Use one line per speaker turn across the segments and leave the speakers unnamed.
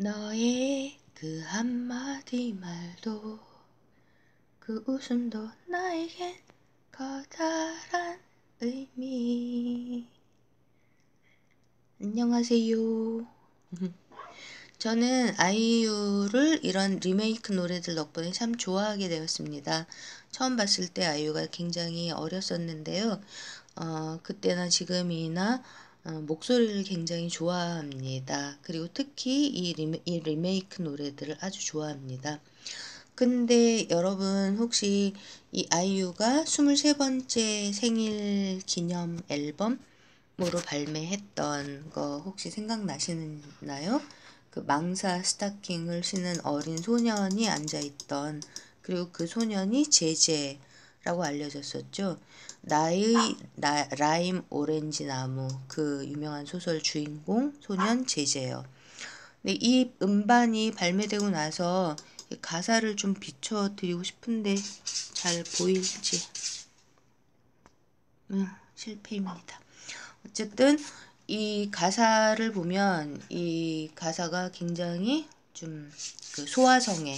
너의 그 한마디 말도 그 웃음도 나에겐 커다란 의미. 안녕하세요. 저는 아이유를 이런 리메이크 노래들 덕분에 참 좋아하게 되었습니다. 처음 봤을 때 아이유가 굉장히 어렸었는데요. 그때나 지금이나 목소리를 굉장히 좋아합니다. 그리고 특히 이 리메이크 노래들을 아주 좋아합니다. 근데 여러분 혹시 이 아이유가 23번째 생일 기념 앨범으로 발매했던 거 혹시 생각나시나요? 그 망사 스타킹을 신은 어린 소년이 앉아있던, 그리고 그 소년이 제제라고 알려졌었죠. 라임 오렌지 나무, 그 유명한 소설 주인공 소년 제제요. 근데 이 음반이 발매되고 나서 가사를 좀 비춰드리고 싶은데 잘 보일지 실패입니다. 어쨌든 이 가사를 보면 이 가사가 굉장히 좀 그 소아성애,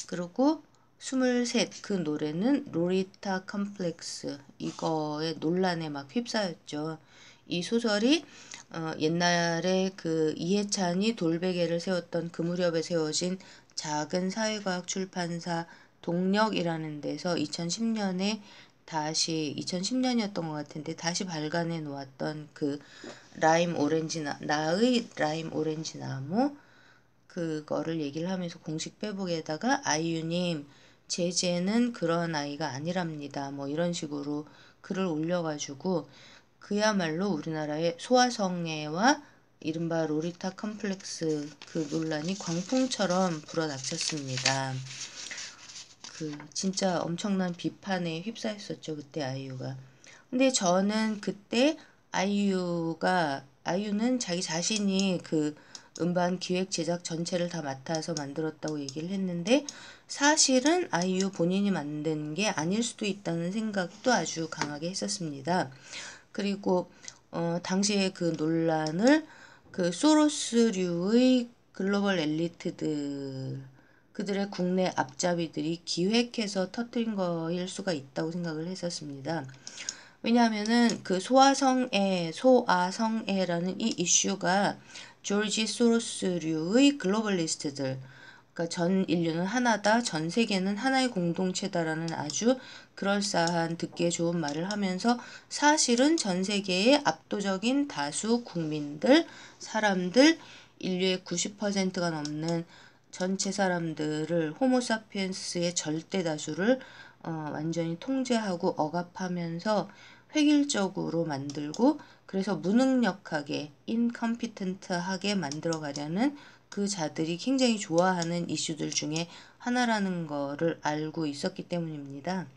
그리고 23 그 노래는 로리타 컴플렉스, 이거의 논란에 막 휩싸였죠. 이 소설이 옛날에 그 이해찬이 돌베개를 세웠던 그 무렵에 세워진 작은 사회과학 출판사 동력이라는 데서 2010년에 다시 2010년이었던 것 같은데 다시 발간해 놓았던 그 나의 라임 오렌지 나무, 그거를 얘기를 하면서 공식 페북에다가 아이유님 제제는 그런 아이가 아니랍니다, 뭐 이런 식으로 글을 올려가지고 그야말로 우리나라의 소아성애와 이른바 로리타 컴플렉스 그 논란이 광풍처럼 불어닥쳤습니다. 그 진짜 엄청난 비판에 휩싸였었죠, 그때 아이유가. 근데 저는 그때 아이유는 자기 자신이 그 음반 기획 제작 전체를 다 맡아서 만들었다고 얘기를 했는데, 사실은 아이유 본인이 만든 게 아닐 수도 있다는 생각도 아주 강하게 했었습니다. 그리고 당시에 그 논란을 그 소로스류의 글로벌 엘리트들, 그들의 국내 앞잡이들이 기획해서 터뜨린 거일 수가 있다고 생각을 했었습니다. 왜냐하면은 그 소아성애라는 이 이슈가 조지 소로스류의 글로벌리스트들, 그러니까 전 인류는 하나다, 전 세계는 하나의 공동체다라는 아주 그럴싸한 듣기에 좋은 말을 하면서 사실은 전 세계의 압도적인 다수 국민들, 사람들, 인류의 90%가 넘는 전체 사람들을, 호모사피엔스의 절대 다수를 완전히 통제하고 억압하면서 획일적으로 만들고, 그래서 무능력하게 인컴피텐트하게 만들어가려는 그 자들이 굉장히 좋아하는 이슈들 중에 하나라는 거를 알고 있었기 때문입니다.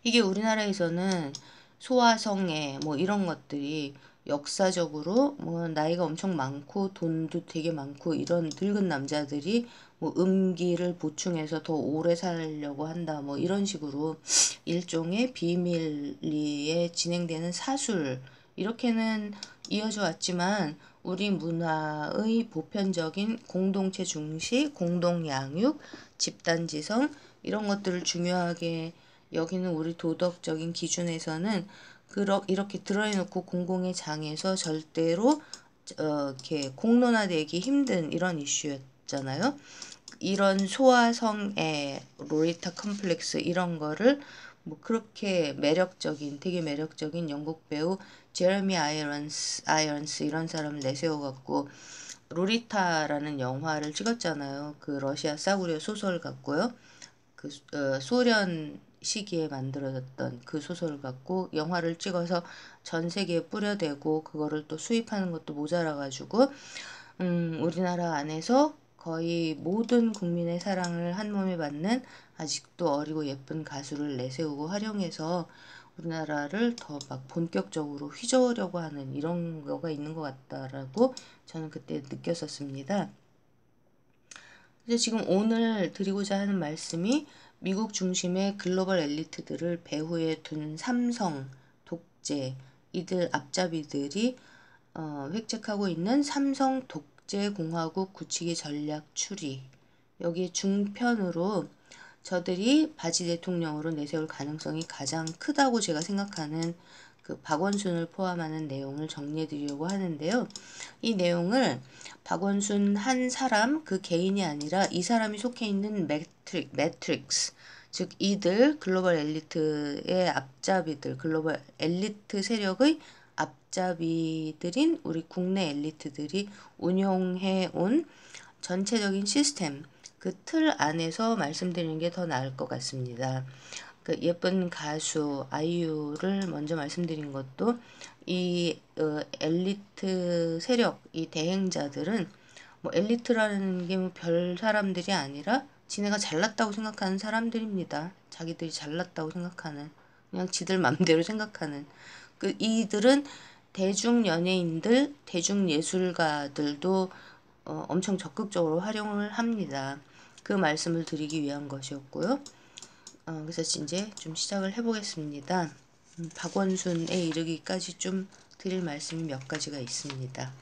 이게 우리나라에서는 소아성애 뭐 이런 것들이 역사적으로 뭐 나이가 엄청 많고 돈도 되게 많고 이런 늙은 남자들이 뭐 음기를 보충해서 더 오래 살려고 한다, 뭐 이런 식으로 일종의 비밀리에 진행되는 사술, 이렇게는 이어져 왔지만 우리 문화의 보편적인 공동체 중시, 공동 양육, 집단지성, 이런 것들을 중요하게 여기는 우리 도덕적인 기준에서는 이렇게 드러내놓고 공공의 장에서 절대로 이렇게 공론화되기 힘든 이런 이슈였잖아요. 이런 소아성애, 로리타 컴플렉스 이런 거를 뭐 그렇게 되게 매력적인 영국 배우 제레미 아이언스 이런 사람을 내세워갖고 로리타라는 영화를 찍었잖아요. 그 러시아 싸구려 소설 같고요. 그 소련 시기에 만들어졌던 그 소설을 갖고 영화를 찍어서 전 세계에 뿌려대고 그거를 또 수입하는 것도 모자라가지고 우리나라 안에서 거의 모든 국민의 사랑을 한 몸에 받는 아직도 어리고 예쁜 가수를 내세우고 활용해서 우리나라를 더 막 본격적으로 휘저으려고 하는 이런 거가 있는 것 같다라고 저는 그때 느꼈었습니다. 그래서 지금 오늘 드리고자 하는 말씀이 미국 중심의 글로벌 엘리트들을 배후에 둔 삼성, 독재, 이들 앞잡이들이 획책하고 있는 삼성 독재공화국 굳히기 전략 추리. 여기 중편으로 저들이 바지 대통령으로 내세울 가능성이 가장 크다고 제가 생각하는 그 박원순을 포함하는 내용을 정리해 드리려고 하는데요. 이 내용을 박원순 한 사람, 그 개인이 아니라 이 사람이 속해 있는 매트릭스, 즉 이들 글로벌 엘리트의 앞잡이들, 글로벌 엘리트 세력의 앞잡이들인 우리 국내 엘리트들이 운용해 온 전체적인 시스템, 그 틀 안에서 말씀드리는 게 더 나을 것 같습니다. 그 예쁜 가수 아이유를 먼저 말씀드린 것도 이 엘리트 세력, 이 대행자들은 뭐 엘리트라는 게 뭐 별 사람들이 아니라 지네가 잘났다고 생각하는 사람들입니다. 자기들이 잘났다고 생각하는, 그냥 지들 맘대로 생각하는. 그 이들은 대중 연예인들, 대중 예술가들도 엄청 적극적으로 활용을 합니다. 그 말씀을 드리기 위한 것이었고요. 그래서 이제 좀 시작을 해보겠습니다. 박원순에 이르기까지 좀 드릴 말씀이 몇 가지가 있습니다.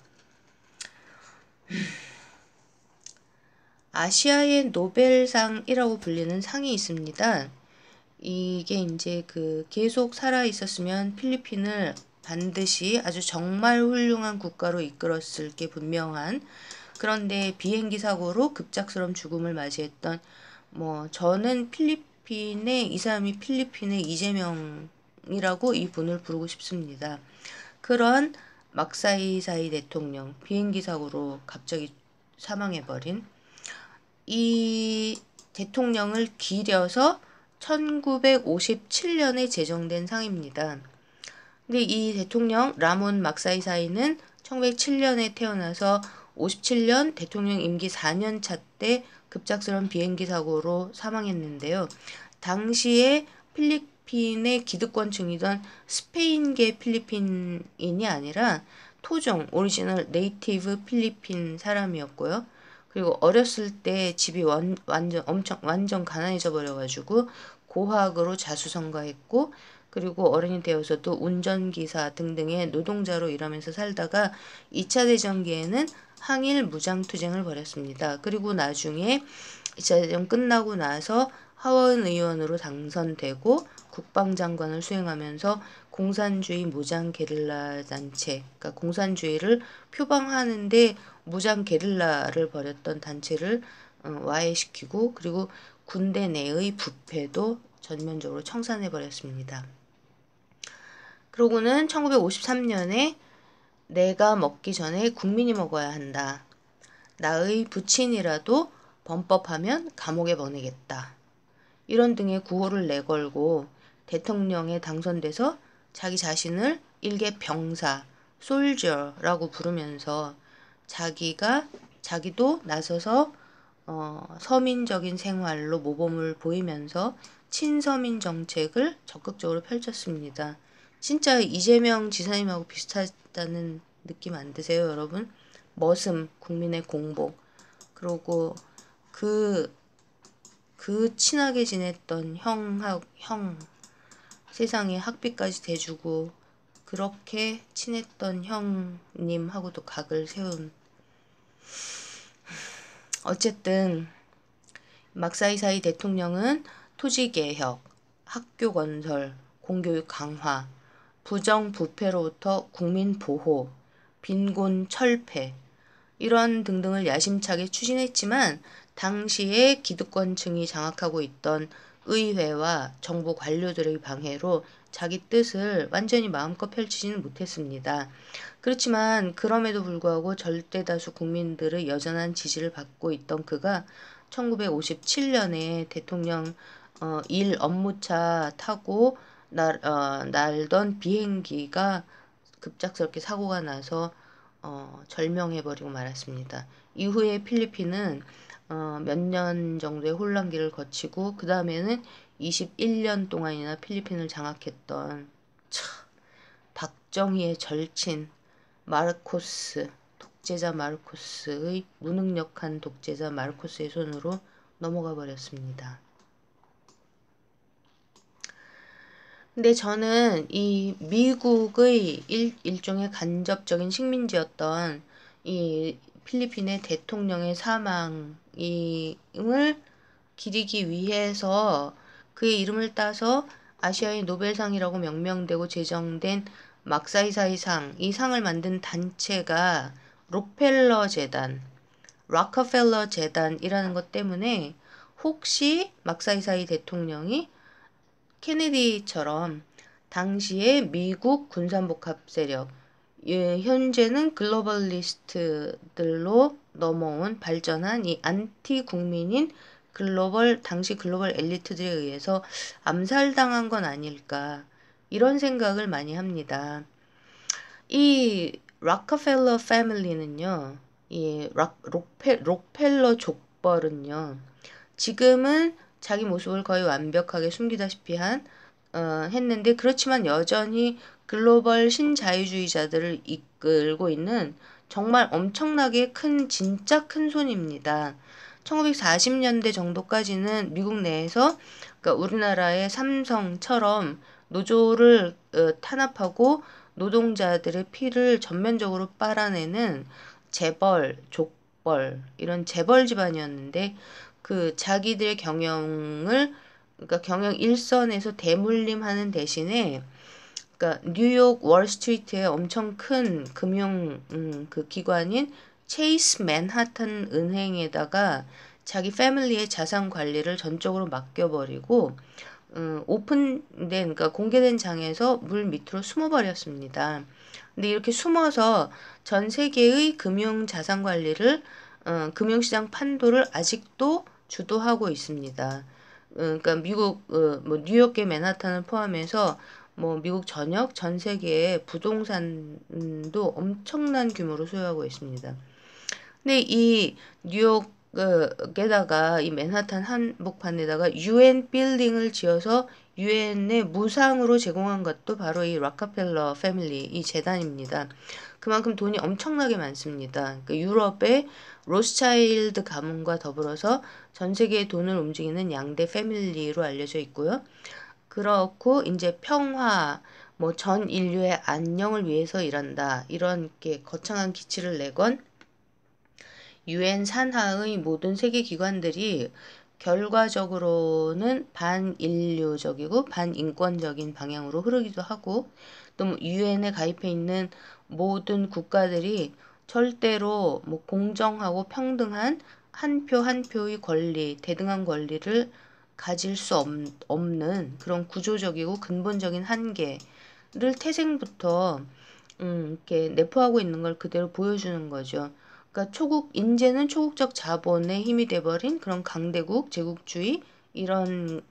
아시아의 노벨상이라고 불리는 상이 있습니다. 이게 이제 그 계속 살아 있었으면 필리핀을 반드시 아주 정말 훌륭한 국가로 이끌었을 게 분명한, 그런데 비행기 사고로 급작스러운 죽음을 맞이했던, 뭐 저는 이 사람이 필리핀의 이재명이라고 이 분을 부르고 싶습니다. 그런 막사이사이 대통령, 비행기 사고로 갑자기 사망해버린 이 대통령을 기려서 1957년에 제정된 상입니다. 근데 이 대통령 라몬 막사이사이는 1907년에 태어나서 57년 대통령 임기 4년 차 때 급작스러운 비행기 사고로 사망했는데요. 당시에 필리핀의 기득권층이던 스페인계 필리핀인이 아니라 토종, 오리지널 네이티브 필리핀 사람이었고요. 그리고 어렸을 때 집이 완전 가난해져 버려가지고 고학으로 자수성가했고, 그리고 어른이 되어서도 운전기사 등등의 노동자로 일하면서 살다가 2차 대전기에는 항일 무장투쟁을 벌였습니다. 그리고 나중에 2차 대전 끝나고 나서 하원 의원으로 당선되고 국방장관을 수행하면서 공산주의 무장 게릴라 단체, 그러니까 공산주의를 표방하는데 무장 게릴라를 벌였던 단체를 와해시키고, 그리고 군대 내의 부패도 전면적으로 청산해 버렸습니다. 그러고는 1953년에 내가 먹기 전에 국민이 먹어야 한다. 나의 부친이라도 범법하면 감옥에 보내겠다. 이런 등의 구호를 내걸고 대통령에 당선돼서 자기 자신을 일개 병사, 솔저라고 부르면서 자기도 나서서 서민적인 생활로 모범을 보이면서 친서민 정책을 적극적으로 펼쳤습니다. 진짜 이재명 지사님하고 비슷하다는 느낌 안 드세요, 여러분? 머슴, 국민의 공복, 그리고 그 친하게 지냈던 형, 세상에 학비까지 대주고 그렇게 친했던 형님하고도 각을 세운, 어쨌든 막사이사이 대통령은 토지개혁, 학교 건설, 공교육 강화, 부정부패로부터 국민 보호, 빈곤 철폐, 이런 등등을 야심차게 추진했지만 당시에 기득권층이 장악하고 있던 의회와 정부 관료들의 방해로 자기 뜻을 완전히 마음껏 펼치지는 못했습니다. 그렇지만 그럼에도 불구하고 절대다수 국민들의 여전한 지지를 받고 있던 그가 1957년에 대통령 일 업무차 타고 날던 비행기가 급작스럽게 사고가 나서 절명해버리고 말았습니다. 이후에 필리핀은 몇 년 정도의 혼란기를 거치고 그 다음에는 21년 동안이나 필리핀을 장악했던 박정희의 절친 독재자 마르코스의 무능력한 독재자 마르코스의 손으로 넘어가 버렸습니다. 근데 저는 이 미국의 일종의 간접적인 식민지였던 이 필리핀의 대통령의 사망을 기리기 위해서 그의 이름을 따서 아시아의 노벨상이라고 명명되고 제정된 막사이사이상, 이 상을 만든 단체가 록펠러 재단, 락커펠러 재단이라는 것 때문에 혹시 막사이사이 대통령이 케네디처럼 당시에 미국 군산복합 세력, 현재는 글로벌리스트들로 넘어온 발전한 이 안티 국민인 당시 글로벌 엘리트들에 의해서 암살당한 건 아닐까, 이런 생각을 많이 합니다. 이 락커펠러 패밀리는요, 이 록펠러 족벌은요, 지금은 자기 모습을 거의 완벽하게 숨기다시피 했는데, 그렇지만 여전히 글로벌 신자유주의자들을 이끌고 있는 정말 엄청나게 진짜 큰 손입니다. 1940년대 정도까지는 미국 내에서, 그러니까 우리나라의 삼성처럼 노조를 탄압하고 노동자들의 피를 전면적으로 빨아내는 재벌, 족벌, 이런 재벌 집안이었는데, 그 자기들의 그러니까 경영 일선에서 대물림하는 대신에, 그러니까 뉴욕 월스트리트의 엄청 큰 금융 그 기관인 체이스 맨하탄 은행에다가 자기 패밀리의 자산 관리를 전적으로 맡겨버리고 오픈된, 그러니까 공개된 장에서 물 밑으로 숨어버렸습니다. 근데 이렇게 숨어서 전 세계의 금융 자산 관리를, 금융시장 판도를 아직도 주도하고 있습니다. 그러니까 미국, 뭐 뉴욕계 맨하탄을 포함해서 뭐 미국 전 세계의 부동산도 엄청난 규모로 소유하고 있습니다. 근데 이 뉴욕에다가 이 맨하탄 한복판에다가 UN 빌딩을 지어서 유엔에 무상으로 제공한 것도 바로 이 락커펠러 패밀리, 이 재단입니다. 그만큼 돈이 엄청나게 많습니다. 그러니까 유럽의 로스차일드 가문과 더불어서 전 세계의 돈을 움직이는 양대 패밀리로 알려져 있고요. 그렇고 이제 평화, 뭐 전 인류의 안녕을 위해서 일한다, 이런 게 거창한 기치를 내건 유엔 산하의 모든 세계 기관들이 결과적으로는 반인류적이고 반인권적인 방향으로 흐르기도 하고, 또 유엔에 가입해 있는 모든 국가들이 절대로 뭐 공정하고 평등한 한 표 한 표의 권리, 대등한 권리를 가질 수 없는 그런 구조적이고 근본적인 한계를 태생부터 이렇게 내포하고 있는 걸 그대로 보여주는 거죠. 그러니까 이제는 초국적 자본의 힘이 돼버린 그런 강대국, 제국주의, 이런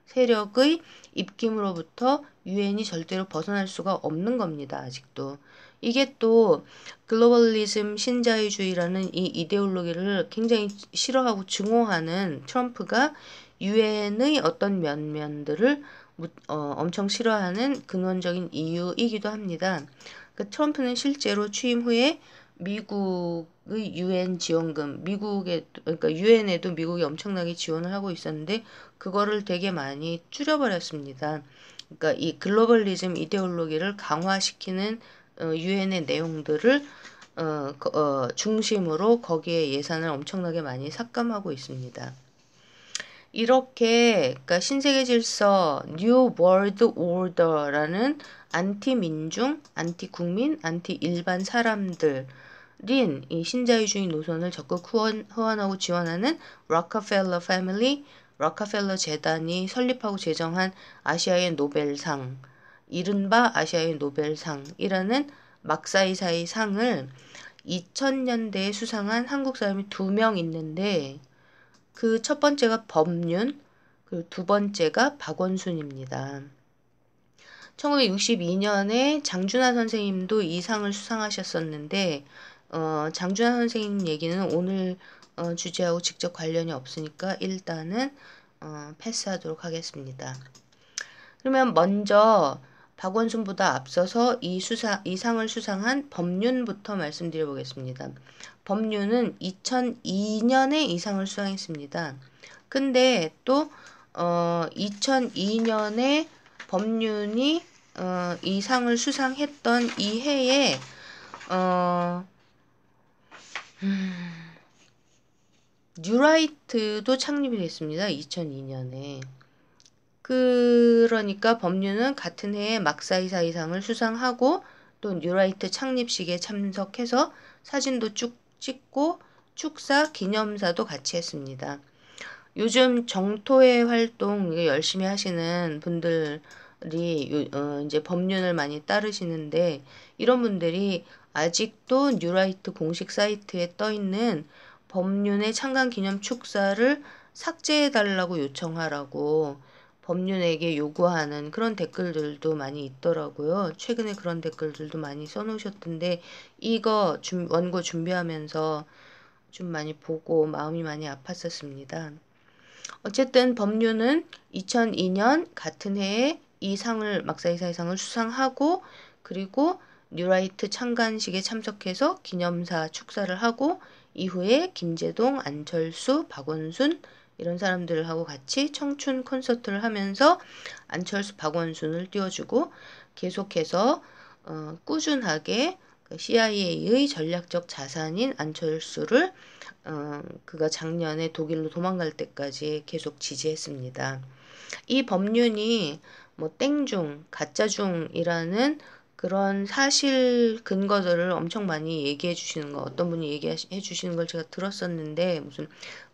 세력의 입김으로부터 유엔이 절대로 벗어날 수가 없는 겁니다. 아직도. 이게 또 글로벌리즘 신자유주의라는 이 이데올로기를 굉장히 싫어하고 증오하는 트럼프가 유엔의 어떤 면들을 엄청 싫어하는 근원적인 이유이기도 합니다. 그러니까 트럼프는 실제로 취임 후에 미국의 유엔 지원금, 그러니까 유엔에도 미국이 엄청나게 지원을 하고 있었는데 그거를 되게 많이 줄여버렸습니다. 그러니까 이 글로벌리즘 이데올로기를 강화시키는 유엔의 내용들을 중심으로 거기에 예산을 엄청나게 많이 삭감하고 있습니다. 이렇게, 그러니까 신세계 질서, 뉴 월드 오더라는 안티 민중, 안티 국민, 안티 일반 사람들인 이 신자유주의 노선을 적극 후원하고 지원하는 락커펠러 패밀리, 락커펠러 재단이 설립하고 제정한 아시아의 노벨상, 이른바 아시아의 노벨상이라는 막사이사이 상을 2000년대에 수상한 한국 사람이 2명 있는데, 그 첫 번째가 법륜, 그리고 두 번째가 박원순입니다. 1962년에 장준하 선생님도 이 상을 수상하셨었는데, 장준하 선생님 얘기는 오늘 주제하고 직접 관련이 없으니까 일단은 패스하도록 하겠습니다. 그러면 먼저 박원순보다 앞서서 이 상을 수상한 법륜부터 말씀드려 보겠습니다. 법륜은 2002년에 이 상을 수상했습니다. 근데 또 2002년에 법륜이 이 상을 수상했던 이 해에 뉴라이트도 창립이 됐습니다. 2002년에. 그러니까 법률은 같은 해에 막사이사이상을 수상하고 또 뉴라이트 창립식에 참석해서 사진도 쭉 찍고 축사, 기념사도 같이 했습니다. 요즘 정토회 활동 열심히 하시는 분들이 이제 법륜을 많이 따르시는데 이런 분들이 아직도 뉴라이트 공식 사이트에 떠 있는 법륜의 창간 기념 축사를 삭제해달라고 요청하라고 법륜에게 요구하는 그런 댓글들도 많이 있더라고요. 최근에 그런 댓글들도 많이 써놓으셨던데 이거 원고 준비하면서 좀 많이 보고 마음이 많이 아팠었습니다. 어쨌든 법륜은 2002년 같은 해에 이 상을 막사이사상을 수상하고 그리고 뉴라이트 창간식에 참석해서 기념사 축사를 하고 이후에 김제동, 안철수, 박원순 이런 사람들하고 같이 청춘 콘서트를 하면서 안철수, 박원순을 띄워주고 계속해서 꾸준하게 CIA의 전략적 자산인 안철수를 그가 작년에 독일로 도망갈 때까지 계속 지지했습니다. 이 법륜이 뭐 땡중, 가짜중이라는 그런 사실 근거들을 엄청 많이 얘기해 주시는 거 어떤 분이 얘기해 주시는 걸 제가 들었었는데 무슨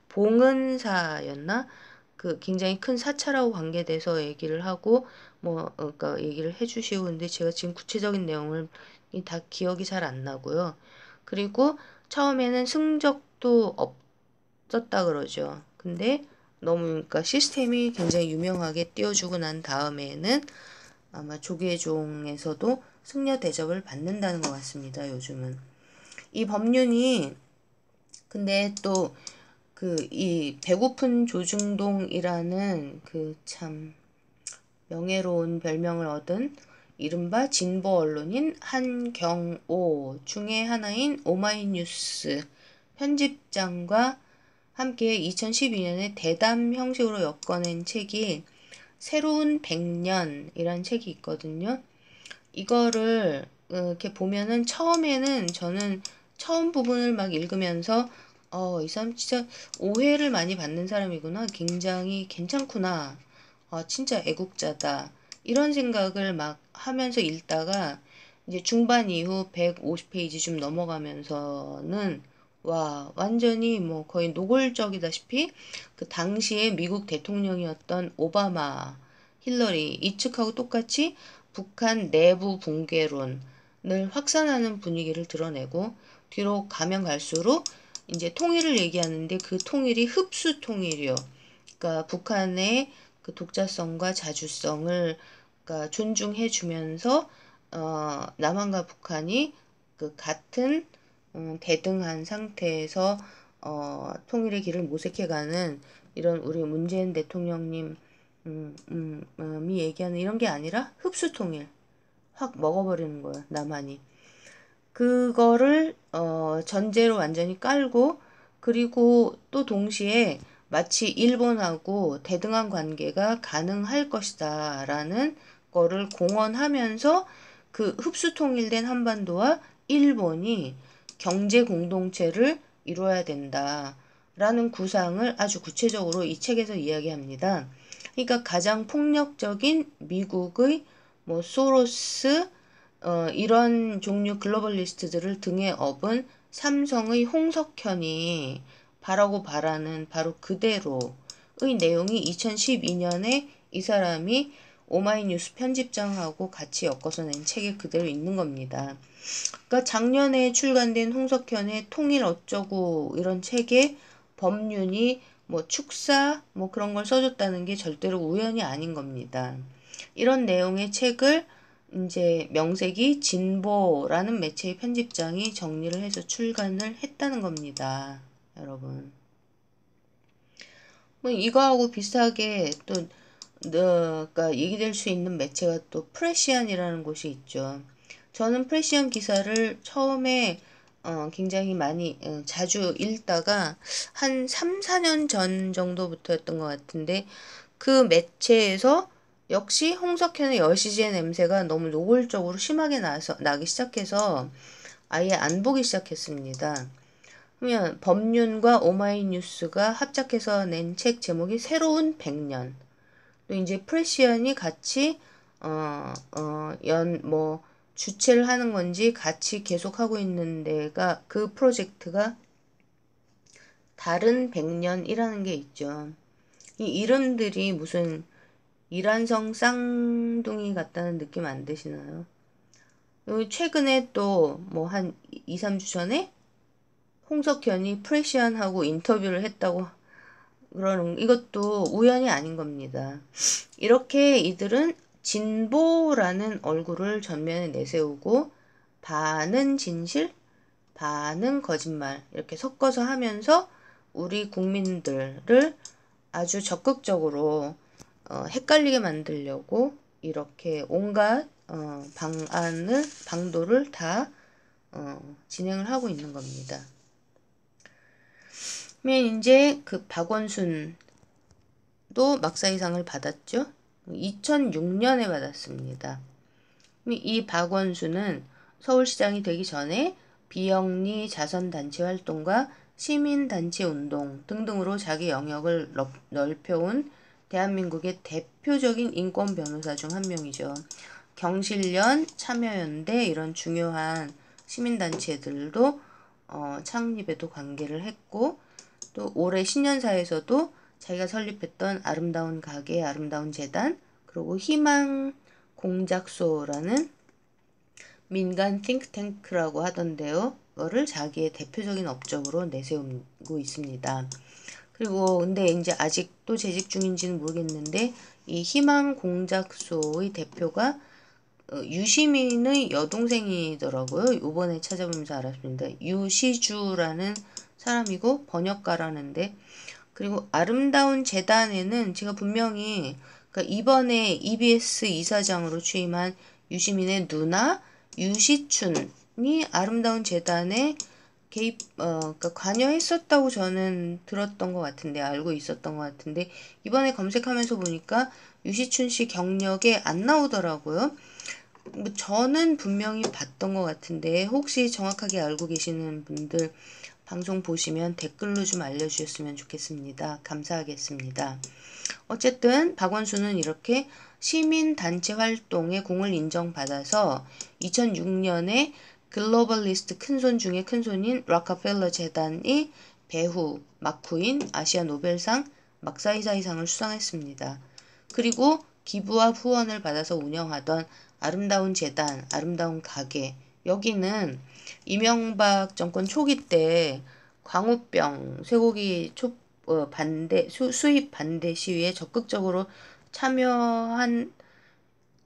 봉은사였나? 그 굉장히 큰 사찰하고 관계돼서 얘기를 하고 그러니까 얘기를 해 주시고 근데 제가 지금 구체적인 내용을 다 기억이 잘 안 나고요. 그리고 처음에는 승적도 없었다 그러죠. 근데 너무 그러니까 시스템이 굉장히 유명하게 띄워주고 난 다음에는 아마 조계종에서도 승려 대접을 받는다는 것 같습니다. 요즘은. 이 법륜이 근데 또 이 배고픈 조중동이라는 그 참 명예로운 별명을 얻은 이른바 진보 언론인 한경오 중에 하나인 오마이뉴스 편집장과 함께 2012년에 대담 형식으로 엮어낸 책이 새로운 100년이란 책이 있거든요. 이거를 이렇게 보면은 처음에는 저는 처음 부분을 막 읽으면서 이 사람 진짜 오해를 많이 받는 사람이구나. 굉장히 괜찮구나. 진짜 애국자다. 이런 생각을 막 하면서 읽다가 이제 중반 이후 150페이지 좀 넘어가면서는 와, 완전히 뭐 거의 노골적이다시피 그 당시에 미국 대통령이었던 오바마, 힐러리 이 측하고 똑같이 북한 내부 붕괴론을 확산하는 분위기를 드러내고 뒤로 가면 갈수록 이제 통일을 얘기하는데 그 통일이 흡수 통일이요. 그러니까 북한의 그 독자성과 자주성을 그러니까 존중해 주면서 남한과 북한이 그 같은 대등한 상태에서 통일의 길을 모색해가는 이런 우리 문재인 대통령님 이 얘기하는 이런 게 아니라 흡수 통일 확 먹어버리는 거야 남한이. 그거를 전제로 완전히 깔고 그리고 또 동시에 마치 일본하고 대등한 관계가 가능할 것이다 라는 거를 공언하면서 그 흡수 통일된 한반도와 일본이 경제 공동체를 이루어야 된다 라는 구상을 아주 구체적으로 이 책에서 이야기합니다. 그러니까 가장 폭력적인 미국의 뭐 소로스 이런 종류 글로벌리스트들을 등에 업은 삼성의 홍석현이 바라고 바라는 바로 그대로의 내용이 2012년에 이 사람이 오마이뉴스 편집장하고 같이 엮어서 낸 책에 그대로 있는 겁니다. 그러니까 작년에 출간된 홍석현의 통일 어쩌고 이런 책에 법륜이 뭐 축사 뭐 그런 걸 써줬다는 게 절대로 우연이 아닌 겁니다. 이런 내용의 책을 이제 명색이 진보라는 매체의 편집장이 정리를 해서 출간을 했다는 겁니다. 여러분. 뭐 이거하고 비슷하게 또 그러니까 얘기될 수 있는 매체가 또 프레시안이라는 곳이 있죠. 저는 프레시안 기사를 처음에 굉장히 많이 자주 읽다가 한 3, 4년 전 정도부터였던 것 같은데 그 매체에서 역시 홍석현의 여시지의 냄새가 너무 노골적으로 심하게 나기 시작해서 아예 안 보기 시작했습니다. 그러면 법륜과 오마이뉴스가 합작해서 낸 책 제목이 새로운 100년. 또 이제 프레시안이 같이 주최를 하는 건지 같이 계속 하고 있는 데가 그 프로젝트가 다른 100년이라는 게 있죠. 이 이름들이 무슨 이란성 쌍둥이 같다는 느낌 안 드시나요? 최근에 또 뭐 한 2, 3주 전에 홍석현이 프레시안하고 인터뷰를 했다고 그러는 이것도 우연이 아닌 겁니다. 이렇게 이들은 진보라는 얼굴을 전면에 내세우고 반은 진실, 반은 거짓말 이렇게 섞어서 하면서 우리 국민들을 아주 적극적으로 헷갈리게 만들려고 이렇게 온갖 방도를 다 진행을 하고 있는 겁니다. 그러면 이제 그 박원순도 막사이상을 받았죠. 2006년에 받았습니다. 이 박원순은 서울시장이 되기 전에 비영리 자선단체 활동과 시민단체 운동 등등으로 자기 영역을 넓혀온 대한민국의 대표적인 인권 변호사 중 한 명이죠. 경실련, 참여연대 이런 중요한 시민단체들도 창립에도 관계를 했고 또 올해 신년사에서도 자기가 설립했던 아름다운 가게, 아름다운 재단 그리고 희망 공작소라는 민간 띵크탱크라고 하던데요. 그거를 자기의 대표적인 업적으로 내세우고 있습니다. 그리고 근데 이제 아직도 재직 중인지는 모르겠는데 이 희망 공작소의 대표가 유시민의 여동생이더라고요. 이번에 찾아보면서 알았습니다. 유시주라는 사람이고 번역가라는데 그리고 아름다운 재단에는 제가 분명히 그러니까 이번에 EBS 이사장으로 취임한 유시민의 누나 유시춘이 아름다운 재단에 개입 그러니까 관여했었다고 저는 들었던 것 같은데 알고 있었던 것 같은데 이번에 검색하면서 보니까 유시춘 씨 경력에 안 나오더라고요. 뭐 저는 분명히 봤던 것 같은데 혹시 정확하게 알고 계시는 분들 방송 보시면 댓글로 좀 알려주셨으면 좋겠습니다. 감사하겠습니다. 어쨌든 박원순은 이렇게 시민단체 활동에 공을 인정받아서 2006년에 글로벌리스트 큰손 중에 큰손인 락카펠러 재단이 배후 마쿠인 아시아 노벨상 막사이사이상을 수상했습니다. 그리고 기부와 후원을 받아서 운영하던 아름다운 재단, 아름다운 가게 여기는 이명박 정권 초기 때 광우병 쇠고기 수입 반대 시위에 적극적으로 참여한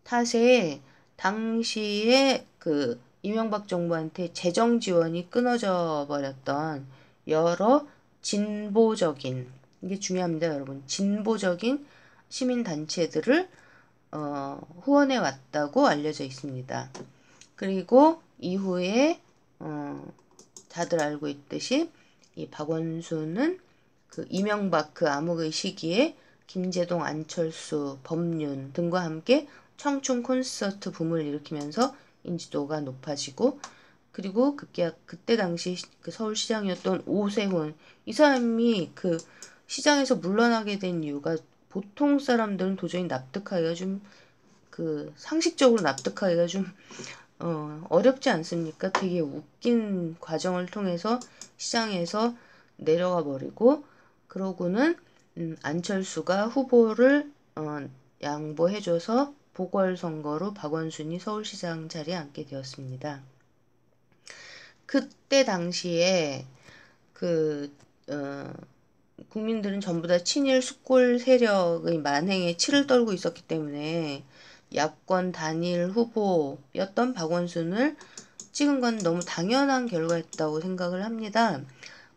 탓에 당시에 그 이명박 정부한테 재정 지원이 끊어져 버렸던 여러 진보적인 이게 중요합니다, 여러분. 진보적인 시민 단체들을 후원해 왔다고 알려져 있습니다. 그리고 이후에 다들 알고 있듯이 이 박원순은 그 이명박 그 암흑의 시기에 김제동, 안철수, 법륜 등과 함께 청춘 콘서트 붐을 일으키면서 인지도가 높아지고 그리고 그때 당시 그 서울시장이었던 오세훈 이 사람이 그 시장에서 물러나게 된 이유가 보통 사람들은 도저히 납득하기가 좀 그 상식적으로 납득하기가 좀 어렵지 않습니까? 되게 웃긴 과정을 통해서 시장에서 내려가 버리고 그러고는 안철수가 후보를 양보해줘서 보궐선거로 박원순이 서울시장 자리에 앉게 되었습니다. 그때 당시에 국민들은 전부 다 친일 숙골 세력의 만행에 치를 떨고 있었기 때문에 야권 단일 후보였던 박원순을 찍은 건 너무 당연한 결과였다고 생각을 합니다.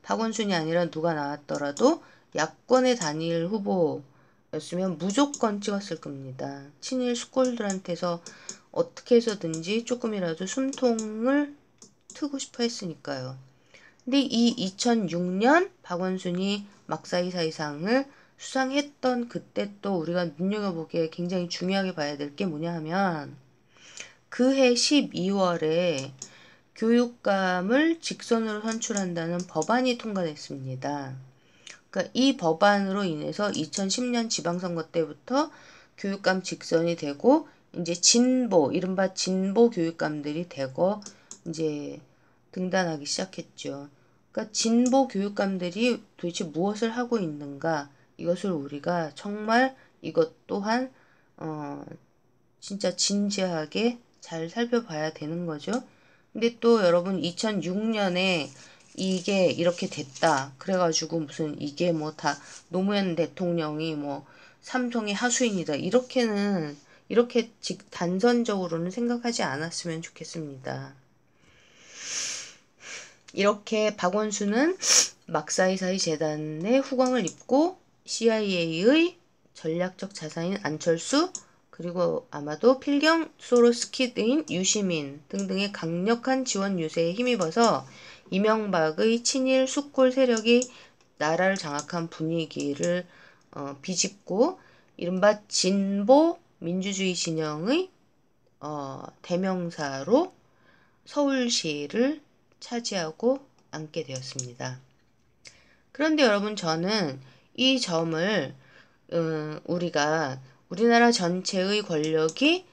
박원순이 아니라 누가 나왔더라도 야권의 단일 후보였으면 무조건 찍었을 겁니다. 친일 숙골들한테서 어떻게 해서든지 조금이라도 숨통을 트고 싶어 했으니까요. 근데 이 2006년 박원순이 막사이사이상을 수상했던 그때 또 우리가 눈여겨보기에 굉장히 중요하게 봐야 될 게 뭐냐 하면 그해 12월에 교육감을 직선으로 선출한다는 법안이 통과됐습니다. 그러니까 이 법안으로 인해서 2010년 지방선거 때부터 교육감 직선이 되고 이제 이른바 진보 교육감들이 되고 이제 등단하기 시작했죠. 그러니까 진보 교육감들이 도대체 무엇을 하고 있는가? 이것을 우리가 정말 이것 또한 진짜 진지하게 잘 살펴봐야 되는 거죠. 근데 또 여러분 2006년에 이게 이렇게 됐다. 그래가지고 무슨 이게 뭐 다 노무현 대통령이 뭐 삼성의 하수인이다. 이렇게 단선적으로는 생각하지 않았으면 좋겠습니다. 이렇게 박원순은 막사이사이 재단의 후광을 입고 CIA의 전략적 자산인 안철수 그리고 아마도 필경 소로스키드인 유시민 등등의 강력한 지원 유세에 힘입어서 이명박의 친일 숙골 세력이 나라를 장악한 분위기를 비집고 이른바 진보 민주주의 진영의 대명사로 서울시를 차지하고 앉게 되었습니다. 그런데 여러분 저는 이 점을 우리나라 전체의 권력이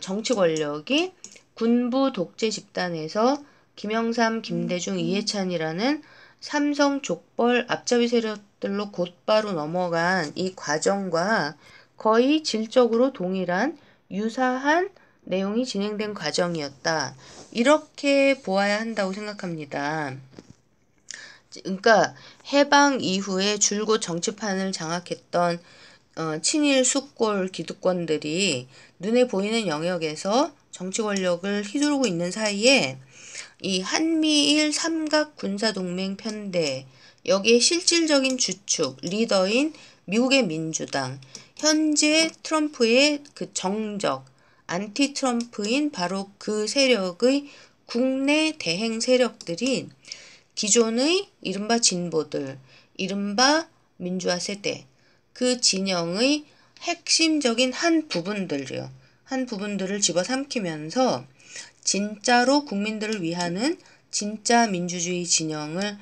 정치 권력이 군부 독재 집단에서 김영삼, 김대중, 이해찬이라는 삼성 족벌 앞잡이 세력들로 곧바로 넘어간 이 과정과 거의 질적으로 동일한 유사한 내용이 진행된 과정이었다. 이렇게 보아야 한다고 생각합니다. 그러니까 해방 이후에 줄곧 정치판을 장악했던 친일 숙골 기득권들이 눈에 보이는 영역에서 정치 권력을 휘두르고 있는 사이에 이 한미일 삼각 군사동맹 편대 여기에 실질적인 주축 리더인 미국의 민주당 현재 트럼프의 그 정적 안티 트럼프인 바로 그 세력의 국내 대행 세력들이 기존의 이른바 진보들, 이른바 민주화 세대, 그 진영의 핵심적인 한 부분들을 집어삼키면서 진짜로 국민들을 위하는 진짜 민주주의 진영을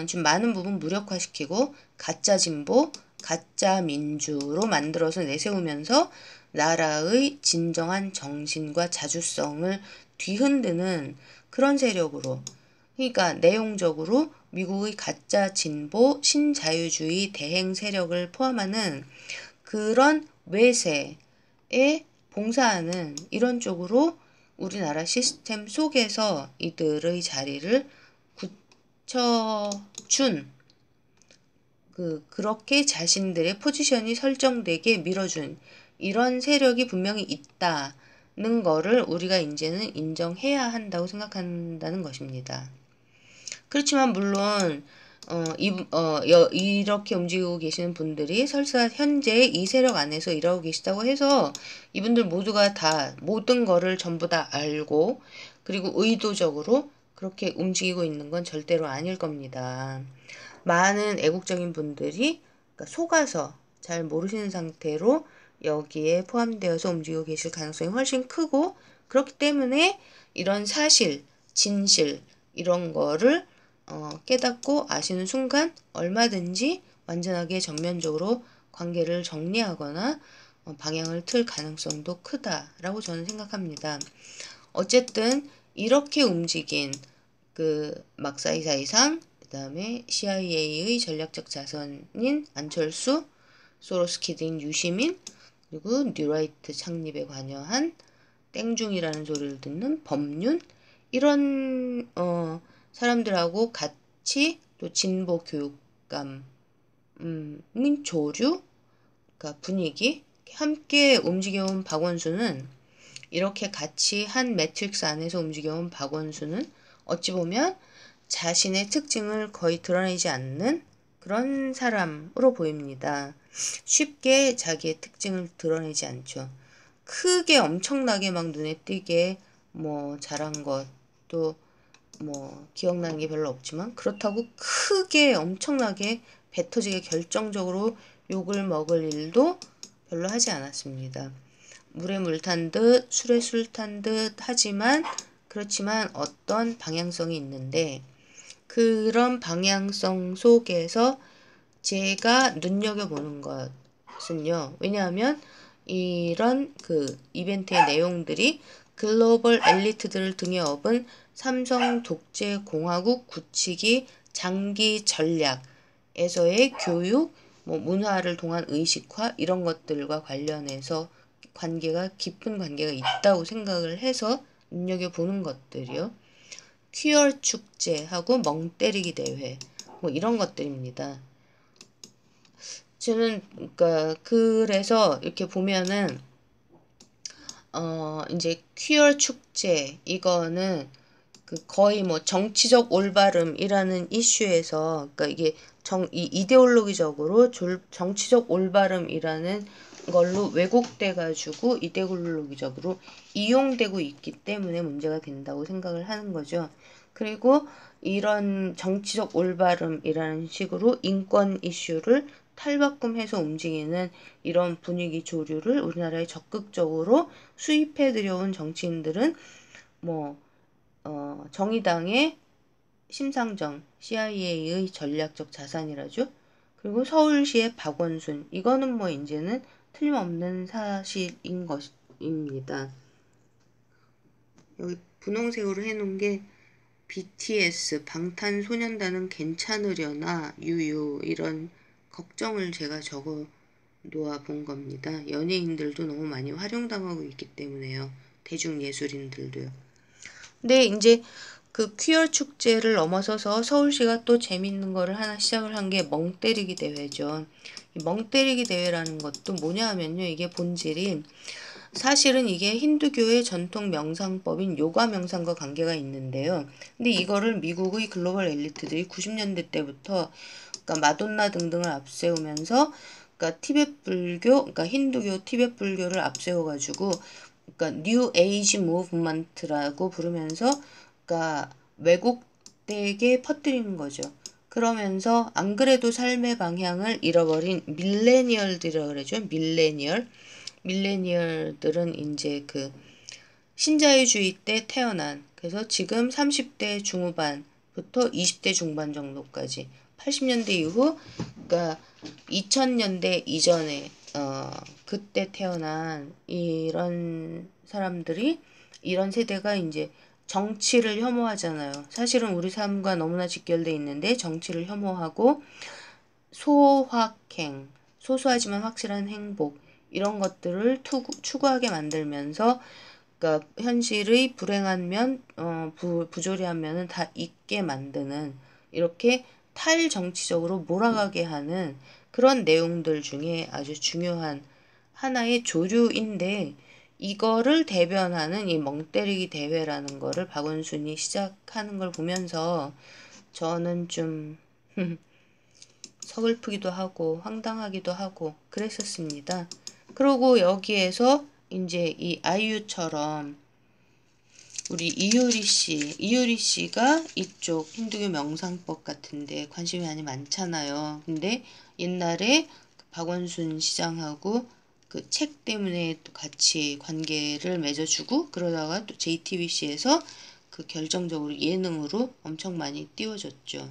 좀 많은 부분 무력화시키고 가짜 진보, 가짜 민주로 만들어서 내세우면서 나라의 진정한 정신과 자주성을 뒤흔드는 그런 세력으로 그러니까 내용적으로 미국의 가짜 진보 신자유주의 대행 세력을 포함하는 그런 외세에 봉사하는 이런 쪽으로 우리나라 시스템 속에서 이들의 자리를 굳혀준 그렇게 자신들의 포지션이 설정되게 밀어준 이런 세력이 분명히 있다는 거를 우리가 이제는 인정해야 한다고 생각한다는 것입니다. 그렇지만 물론 이렇게 움직이고 계시는 분들이 설사 현재 이 세력 안에서 일하고 계시다고 해서 이분들 모두가 다 모든 거를 전부 다 알고 그리고 의도적으로 그렇게 움직이고 있는 건 절대로 아닐 겁니다. 많은 애국적인 분들이 속아서 잘 모르시는 상태로 여기에 포함되어서 움직이고 계실 가능성이 훨씬 크고 그렇기 때문에 이런 사실, 진실 이런 거를 깨닫고 아시는 순간 얼마든지 완전하게 전면적으로 관계를 정리하거나 방향을 틀 가능성도 크다라고 저는 생각합니다. 어쨌든 이렇게 움직인 그 막사이사이상 그 다음에 CIA의 전략적 자선인 안철수, 소로스키드인 유시민 그리고 뉴라이트 창립에 관여한 땡중이라는 소리를 듣는 법륜 이런 사람들하고 같이 또 진보 교육감인 조류 그러니까 분위기 함께 움직여온 박원순은 이렇게 같이 한 매트릭스 안에서 움직여온 박원순은 어찌 보면 자신의 특징을 거의 드러내지 않는 그런 사람으로 보입니다. 쉽게 자기의 특징을 드러내지 않죠. 크게 엄청나게 막 눈에 띄게 뭐 잘한 것도 뭐 기억나는 게 별로 없지만 그렇다고 크게 엄청나게 배 터지게 결정적으로 욕을 먹을 일도 별로 하지 않았습니다. 물에 물 탄 듯 술에 술 탄 듯 하지만 그렇지만 어떤 방향성이 있는데 그런 방향성 속에서 제가 눈여겨보는 것은요. 왜냐하면 이런 그 이벤트의 내용들이 글로벌 엘리트들을 등에 업은 삼성 독재 공화국 굳히기 장기 전략에서의 교육, 뭐 문화를 통한 의식화 이런 것들과 관련해서 깊은 관계가 있다고 생각을 해서 눈여겨보는 것들이요. 퀴어 축제하고 멍 때리기 대회 뭐 이런 것들입니다. 저는 그러니까 그래서 이렇게 보면은 이제 퀴어 축제 이거는 그 거의 뭐 정치적 올바름이라는 이슈에서 그러니까 이게 이 이데올로기적으로 정치적 올바름이라는 걸로 왜곡돼 가지고 이데올로기적으로 이용되고 있기 때문에 문제가 된다고 생각을 하는 거죠. 그리고 이런 정치적 올바름이라는 식으로 인권 이슈를 탈바꿈해서 움직이는 이런 분위기 조류를 우리나라에 적극적으로 수입해 들여온 정치인들은 뭐 정의당의 심상정 CIA의 전략적 자산이라죠. 그리고 서울시의 박원순 이거는 뭐 이제는 틀림없는 사실인 것입니다. 여기 분홍색으로 해놓은 게 BTS 방탄소년단은 괜찮으려나 유유 이런 걱정을 제가 적어 놓아 본 겁니다. 연예인들도 너무 많이 활용당하고 있기 때문에요. 대중예술인들도요. 근데 이제 그 퀴어 축제를 넘어서서 서울시가 또 재밌는 거를 하나 시작을 한 게 멍때리기 대회죠. 이 멍때리기 대회라는 것도 뭐냐 하면요. 이게 본질이 사실은 이게 힌두교의 전통 명상법인 요가 명상과 관계가 있는데요. 근데 이거를 미국의 글로벌 엘리트들이 90년대 때부터 그러니까 마돈나 등등을 앞세우면서 그러니까 티베트 불교, 그러니까 힌두교 티베트 불교를 앞세워가지고 그러니까 뉴 에이지 무브먼트라고 부르면서 그러니까 왜곡되게 퍼뜨리는 거죠. 그러면서 안 그래도 삶의 방향을 잃어버린 밀레니얼들이라고 그러죠. 밀레니얼들은 이제 그 신자유주의 때 태어난 그래서 지금 30대 중후반부터 20대 중반 정도까지 80년대 이후 그러니까 2000년대 이전에 그때 태어난 이런 사람들이 이런 세대가 이제 정치를 혐오하잖아요. 사실은 우리 삶과 너무나 직결돼 있는데 정치를 혐오하고 소확행, 소소하지만 확실한 행복 이런 것들을 추구하게 만들면서 그러니까 현실의 불행한 면, 부조리한 면은 다 잊게 만드는 이렇게 탈정치적으로 몰아가게 하는 그런 내용들 중에 아주 중요한 하나의 조류인데 이거를 대변하는 이 멍때리기 대회라는 거를 박원순이 시작하는 걸 보면서 저는 좀 서글프기도 하고 황당하기도 하고 그랬었습니다. 그리고 여기에서 이제 이 아이유처럼 우리 이효리 씨가 이쪽 힌두교 명상법 같은데 관심이 많이 많잖아요. 근데 옛날에 박원순 시장하고 그 책 때문에 또 같이 관계를 맺어주고 그러다가 또 JTBC에서 그 결정적으로 예능으로 엄청 많이 띄워줬죠.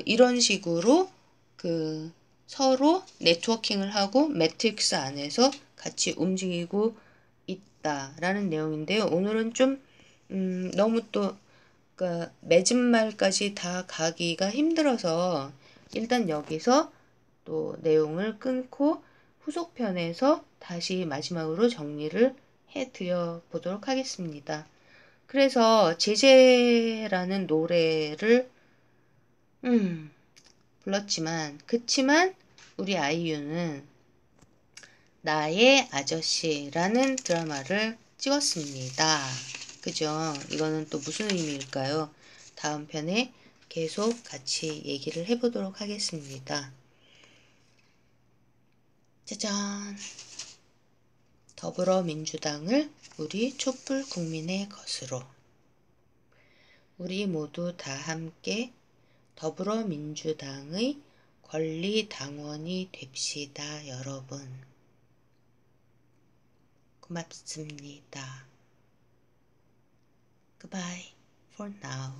이런 식으로 그 서로 네트워킹을 하고 매트릭스 안에서 같이 움직이고 있다라는 내용인데요. 오늘은 좀 너무 또 그러니까 맺은 말까지 다 가기가 힘들어서 일단 여기서 또 내용을 끊고 후속편에서 다시 마지막으로 정리를 해드려 보도록 하겠습니다. 그래서 제재라는 노래를 불렀지만 그치만 우리 아이유는 나의 아저씨라는 드라마를 찍었습니다. 그죠? 이거는 또 무슨 의미일까요? 다음 편에 계속 같이 얘기를 해보도록 하겠습니다. 짜잔! 더불어민주당을 우리 촛불 국민의 것으로 우리 모두 다 함께 더불어민주당의 권리당원이 됩시다, 여러분. 고맙습니다. Goodbye for now.